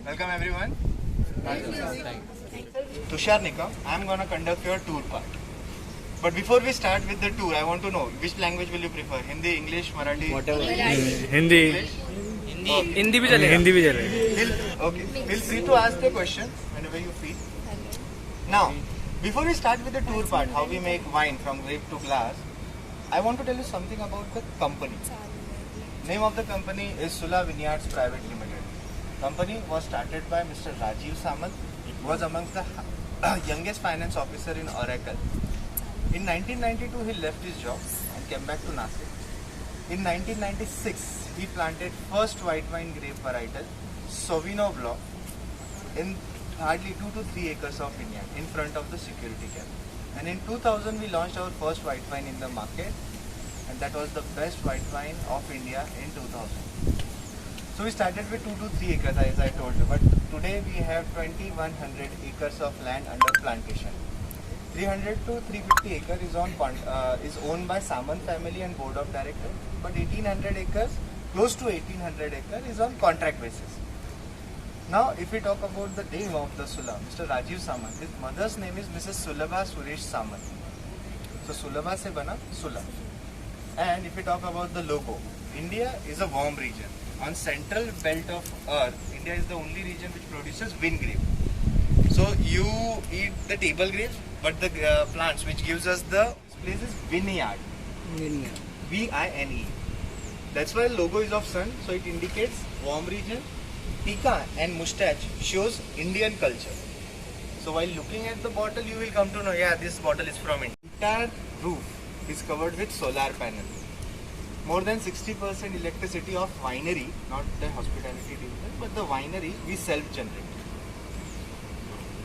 Welcome everyone. Tushar Nikam. I am gonna conduct your tour part. But before we start with the tour, I want to know which language will you prefer? Hindi, English, Marathi? Whatever. Hindi Hindi भी चलेगा. हिंदी भी चलेगा. Okay. Feel free to ask the question whenever you feel. Now, before we start with the tour part, how we make wine from grape to glass, I want to tell you something about the company. Name of the company is Sula Vineyards Private Limited. Company was started by Mr. Rajiv Samant. He was amongst the youngest finance officer in Oracle. In 1992, he left his job and came back to Nashik. In 1996, he planted first white wine grape varietal, Sauvignon Blanc, in hardly 2 to 3 acres of vineyard in front of the security camp. And in 2000, we launched our first white wine in the market, and that was the best white wine of India in 2000. So we started with 2 to 3 acres, as I told you, but today we have 2100 acres of land under plantation. 300 to 350 acres is owned by Samant family and board of directors, but 1800 acres, close to 1800 acres, is on contract basis. Now, if we talk about the name of the Sula, Mr. Rajiv Samant, his mother's name is Mrs. Sulabha Suresh Samant. So Sulabha se bana Sula. And if we talk about the logo, India is a warm region. On central belt of earth, India is the only region which produces vine grape. So you eat the table grapes, but the plants which gives us the place is vineyard. V-I-N-E. That's why logo is of sun, so it indicates warm region. Tika and mustache shows Indian culture. So while looking at the bottle, you will come to know, yeah, this bottle is from India. Entire roof is covered with solar panel. More than 60% electricity of winery, not the hospitality division, but the winery, we self-generate.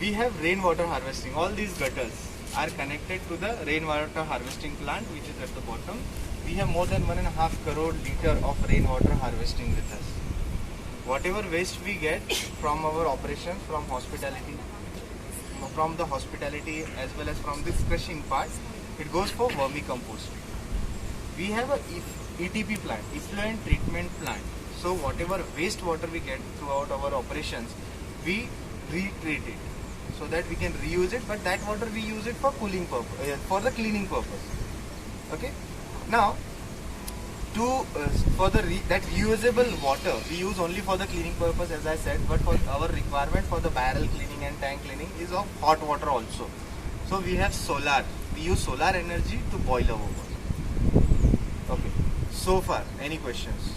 We have rainwater harvesting. All these gutters are connected to the rainwater harvesting plant, which is at the bottom. We have more than 1.5 crore liter of rainwater harvesting with us. Whatever waste we get from our operations, from the hospitality as well as from this crushing part, it goes for vermicompost. We have a ETP plant, effluent treatment plant. So whatever wastewater we get throughout our operations, we retreat it so that we can reuse it. But that water we use it for cooling purpose, for the cleaning purpose. Okay. Now, that reusable water we use only for the cleaning purpose, as I said, but for our requirement for the barrel cleaning and tank cleaning is of hot water also. So we have solar. We use solar energy to boil our water. Okay. So far, any questions?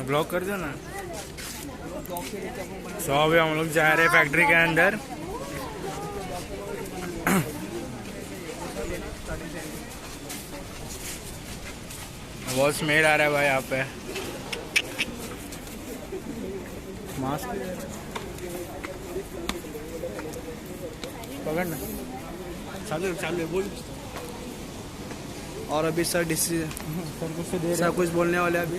Block कर दो ना. सो अभी हम लोग जा रहे हैं factory के अंदर. बहुत स्मेल आ रहा है भाई यहाँ पे. मास्क पकड़ ना. चालू बोल. और अभी सर सर कुछ बोलने वाले अभी.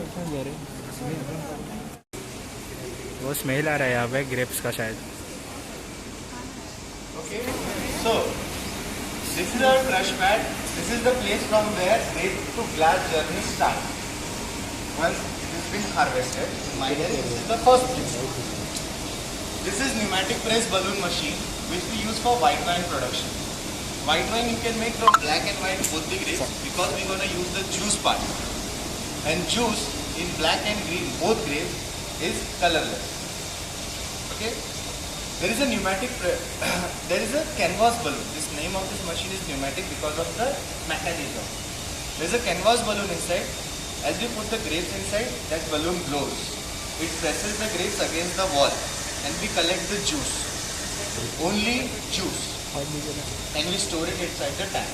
वो स्मेल आ रहा है यहाँ पे ग्रेप्स का शायद. Okay. So this is our crush pad. This is the place from where grape to glass journey starts. Once it has been harvested, this is the first place. This is pneumatic press balloon machine, which we use for white wine production. White wine you can make from black and white both the grapes, because we're going to use the juice part. And juice in black and green both grapes is colorless. Okay. There is a there is a canvas balloon. This name of this machine is pneumatic because of the mechanism. There is a canvas balloon inside. As we put the grapes inside, that balloon blows. It presses the grapes against the wall and we collect the juice. Only juice. And we store it inside the tank.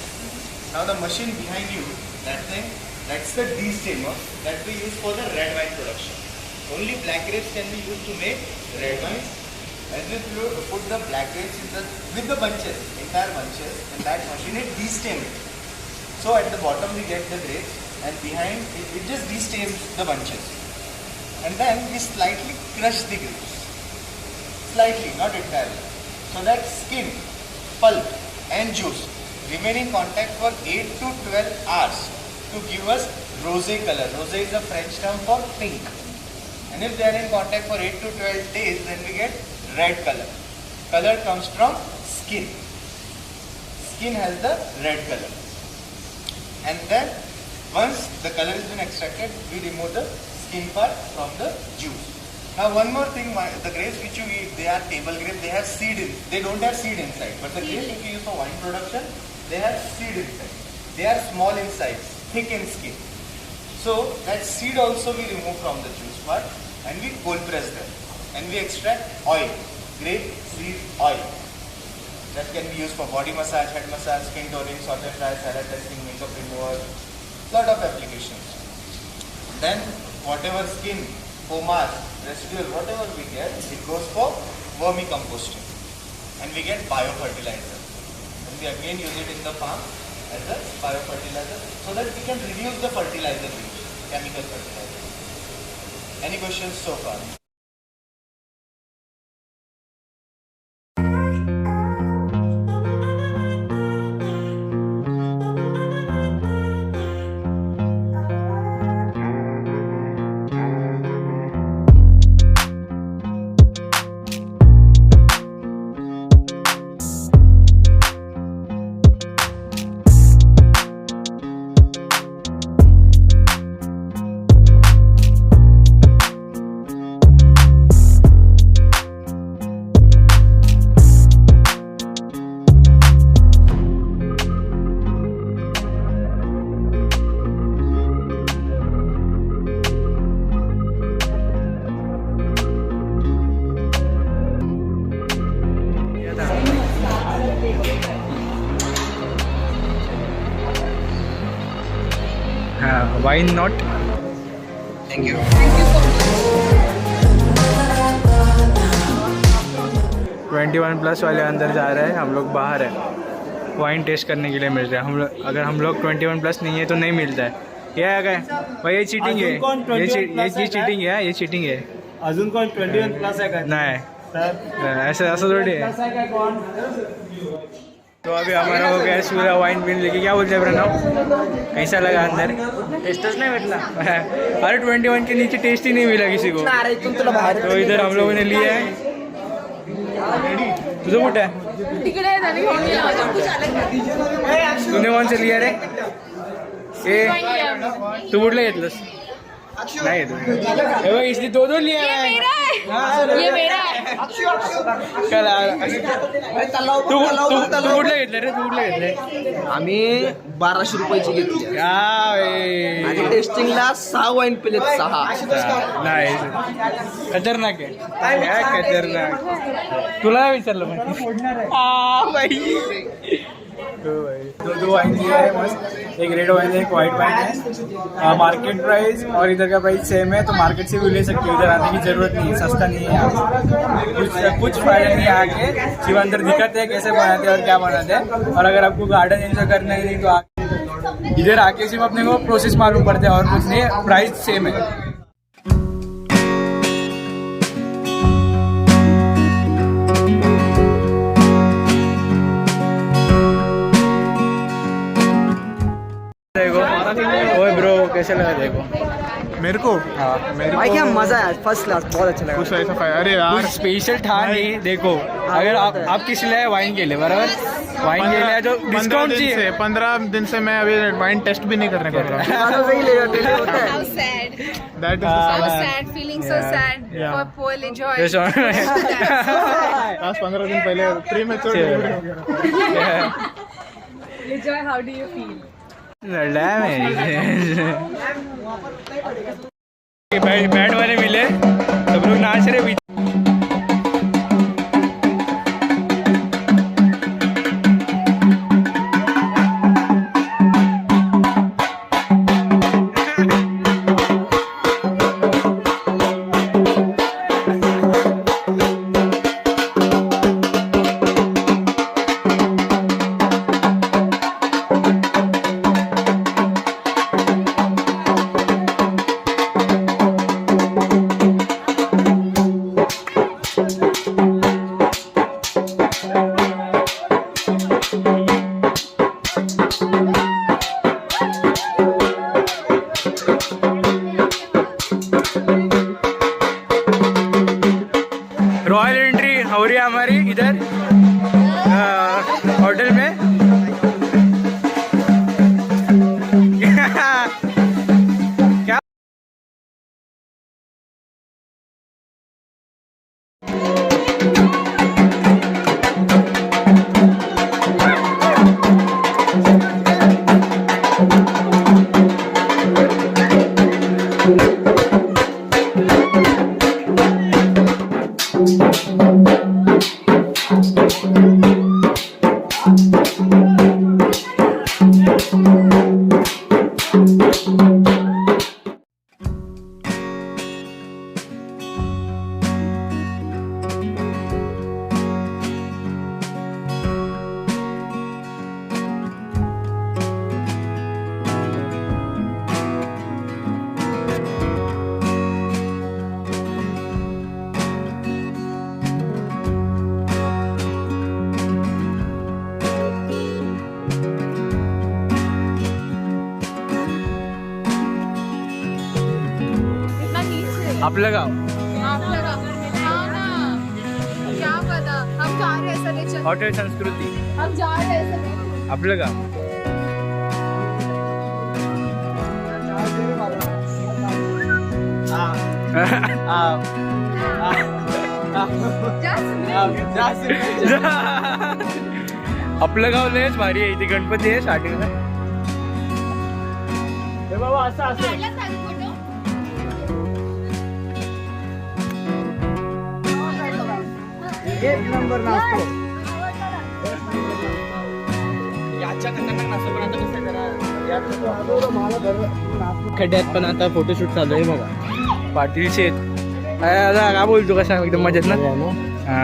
Now the machine behind you, that's the destemmer that we use for the red wine production. Only black grapes can be used to make red wine. As we put the black grapes with the bunches, entire bunches, and that machine it destems it. So at the bottom we get the grapes, and behind it just destems the bunches. And then we slightly crush the grapes. Slightly, not entirely. So that skin, pulp and juice remain in contact for 8 to 12 hours to give us rosé color. Rosé is a French term for pink. And if they are in contact for 8 to 12 days, then we get red color. Color comes from skin. Skin has the red color. And then once the color has been extracted, we remove the skin part from the juice. Now one more thing, the grapes which you eat, they are table grapes, they have seed in. They don't have seed inside. But the grapes which you use for wine production, they have seed inside. They are small in size, thick in skin. So that seed also we remove from the juice part and we cold press them. And we extract oil, grape seed oil. That can be used for body massage, head massage, skin toning, saute fry, salad dressing, makeup remover, lot of applications. Then whatever skin, pomace, residual, whatever we get, it goes for vermicomposting. And we get biofertilizer. And we again use it in the farm as a biofertilizer so that we can reduce the fertilizer use, chemical fertilizer. Any questions so far? Why not? Thank you. 21 plus वाले अंदर जा रहे हैं, हम लोग बाहर है। Wine taste करने के लिए मिल रहा है। हम लोग अगर हम लोग 21 प्लस नहीं है तो नहीं मिलता है। ये आ गए भाई, ये चीटिंग है, ये चीटिंग है, ये चीटिंग है। अजून कोण 21 प्लस आहे का? नहीं, ऐसा थोड़ी है। तो अभी हमारा हो गया सूर्या वाइन पीने लेके। क्या बोलते हैं प्रणव, कैसा लगा अंदर? टेस्टच नाही भेटला। अरे 21 के नीचे टेस्ट ही नहीं मिला किसी को। तो इधर हम लोगों ने लिया है। तुझं कुठं आहे? तूने कौन से लिया रे? तू कुठलं घेतलंस? नहीं तो इसने दो लिया है। ये मेरा है। तू कुठलं घेतलं रे? तू कुठलं घेतलंय? आम्ही 1200 रुपयाची घेतली आणि टेस्टिंगला 6 वाईन पिलेत, 6. नाही, खतरनाक आहे, खतरनाक। तुला काय विचारलं दो वाइन दिया है मस्त, एक रेड वाइन है, एक वाइट वाइन है। मार्केट प्राइस और इधर का प्राइस सेम है, तो मार्केट से भी ले सकते हो। इधर आने की जरूरत नहीं है, सस्ता नहीं है। कुछ फायदा नहीं है आके, सिर्फ अंदर दिखाते हैं कैसे बनाते हैं और क्या बनाते हैं। और अगर आपको गार्डन एंजॉय करना ही नहीं तो इधर आके सिर्फ अपने को प्रोसेस मालूम पड़ता है और कुछ नहीं, प्राइस सेम है। ओए ब्रो, कैसे लगा देखो? मेरे को भाई क्या मजा है, फर्स्ट क्लास, बहुत अच्छा लगा। कुछ ऐसा अरे यार कुछ स्पेशल था नहीं। देखो अगर आप किस लिए वाइन के लिए, बराबर वाइन के लिए जो डिस्काउंट चाहिए। 15 दिन से मैं अभी वाइन टेस्ट भी नहीं करने को रहा। How sad. That is So the sad. Feeling so sad for poorly joy. last 15 दिन पहले प्री में छोड़ दिया। Joy, how do you feel? Bat वाले मिले, सब लोग नाच रहे। रॉयल एंट्री हो रही है हमारी इधर होटल में। क्या इतना नीचे आपलं गाव आपलं गाव हाँ ना क्या पता हम जा रहे हैं ऐसा नहीं चल हॉटेल संस्कृती हम जा रहे हैं ऐसा नहीं आपलं गाव आपलं गाव लयच भारी आहे. इथे गणपती आहे स्टार्टिंगला. हे बाबा असं असं एक नंबर नाचतो. खड्ड्यात पण आता फोटोशूट चालू आहे बघा. पाटील शेत काय बोलतो कशा एकदम मजेत ना. हा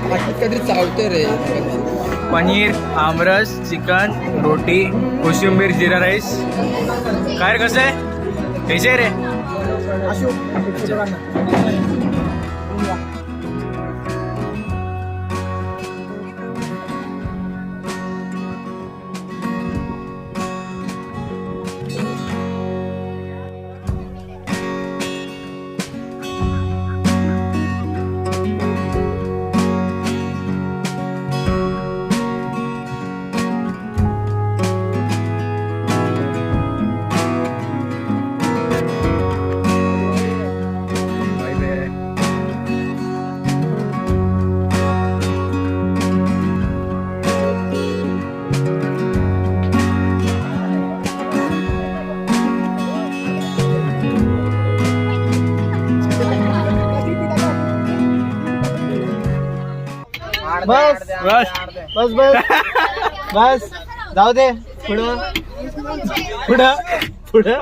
काहीतरी चावते रे. पनीर, आमरस, चिकन, रोटी, कोशिंबीर, जिरा राईस. काय रे कसं आहे? कैसे आहे रे? बस बस बस बस बस जाऊ दे. पुढं पुढं पुढं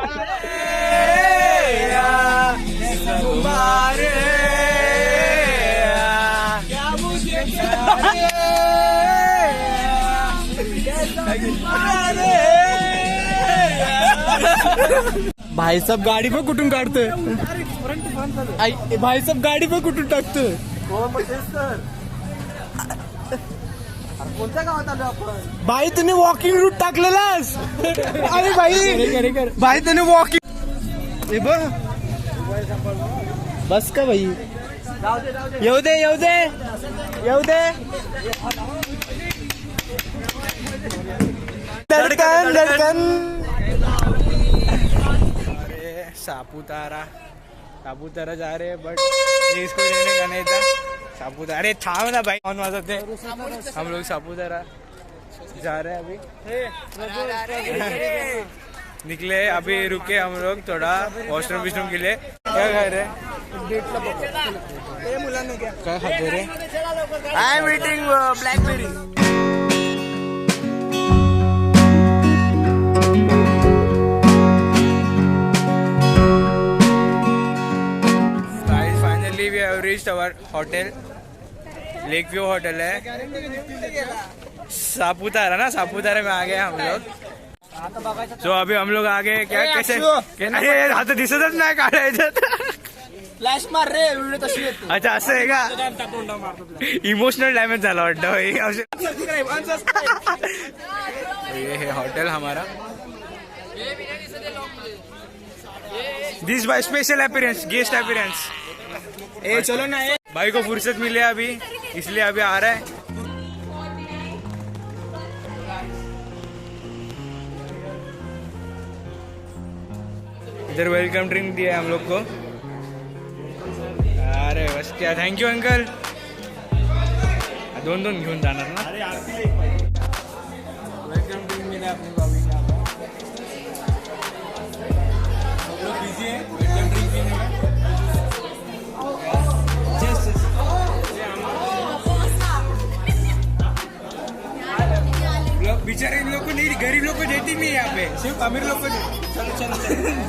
भाई सब गाडी पण कुठून काढतोय. भाई सब गाडी पण कुठून टाकतोय. कोणत्या गावात आलो आपण? भाई तुम्ही वॉकिंग रूट टाकलेलास. अरे भाई भाई तुम्ही वॉकिंग बस का भाई. येऊ दे येऊ दे येऊ दे. धडकन धडकन. अरे सापुतारा सापुतारा जा रहे बट इसको लेने का नहीं था. सापुतारा अरे थाम ना भाई. कौन वाजत थे हम लोग सापुतारा जा रहे हैं अभी. निकले अभी रुके हम लोग थोड़ा वॉशरूम विशरूम के लिए. क्या खा रहे क्या खाते रे. I am eating blackberry. Finally we have reached our hotel. Lake view hotel है सापुतारा ना. सापुतारा में आ गए हम लोग. सो अभी हम लोग आगे क्या कैसे अरे आता दिसतच नाही काढायचं फ्लॅश मार रे व्हिडिओ तशी येते. अच्छा असं आहे का इमोशनल डॅमेज झाला वाटतं भाई. ये है होटल हमारा. This by special appearance guest appearance. ए चलो ना ए. भाई को फुर्सत मिली है अभी इसलिए अभी आ रहा है. इधर वेलकम ड्रिंक दिया है हम लोग को. अरे बस क्या थँक्यू अंकल. दोन दोन घेऊन जाणार ना. वेलकम ड्रिंक मिला अपने भाभी का. हम लोग बिजी हैं वेलकम ड्रिंक पीने में. बेचारे इन लोग को नहीं गरीब लोग को देती नहीं यहाँ पे सिर्फ अमीर लोग को चलो चलो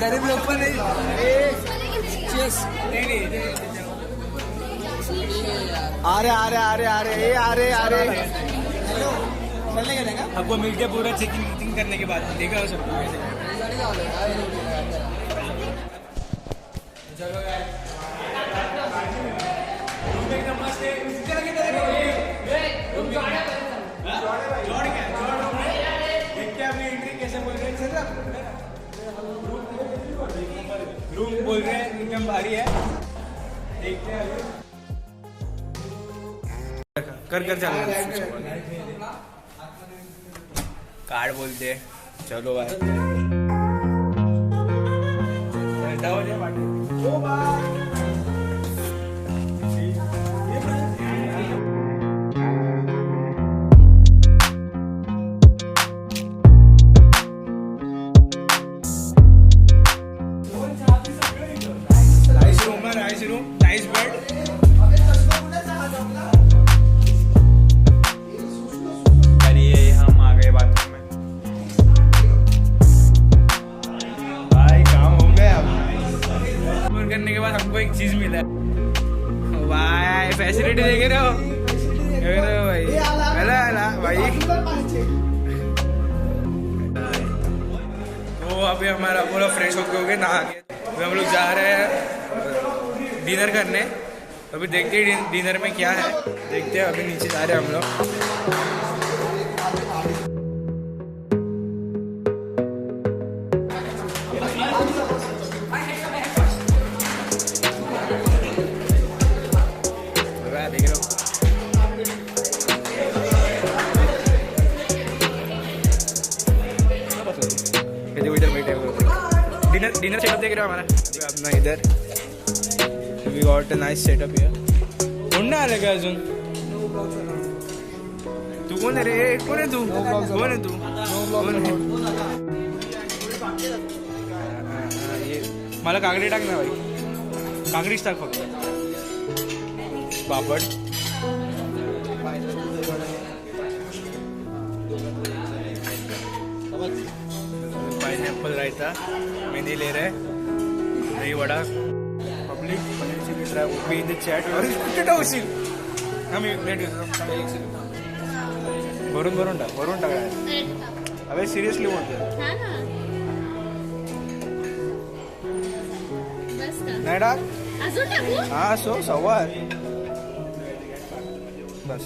गरीब लोग को नहीं. अरे अरे अरे अरे अरे अरे आपको मिलके पूरा चेकिंग करने के बाद देखा हो सबको कैसे. रूम बोल रहे हैं एकदम भारी है. देखते हैं कर चलना कार्ड बोलते चलो भाई. Nice room nice bed. हम आ गए बाथरूम में. भाई काम हो गया. फोन करने के बाद हमको एक चीज मिला. भाई फैसिलिटी देख रहे हो भाई. अला भाई. तो अभी हमारा पूरा फ्रेश होके हो गए नहा के. अभी हम लोग जा रहे हैं डिनर करने. अभी देखते हैं डिनर में क्या है. देखते हैं अभी नीचे जा रहे हैं हम लोग. देख रहे हो इधर बैठे डिनर सेटअप देख रहे हो हमारा अपना इधर. We got a nice setup here. कोण नाही आलं का अजून. तू कोण आहे रे. कोण आहे तू. कोण आहे तू. कोण आहे. मला काकडी टाक ना भाई. काकडीच टाक फक्त. पापड. पाइनएप्पल रायता. मेहंदी ले रहे. दही vada. Public be in the chat. भरून टाक. अबे सिरियसली बोलते. नाही टाक. हा सो सवार बस.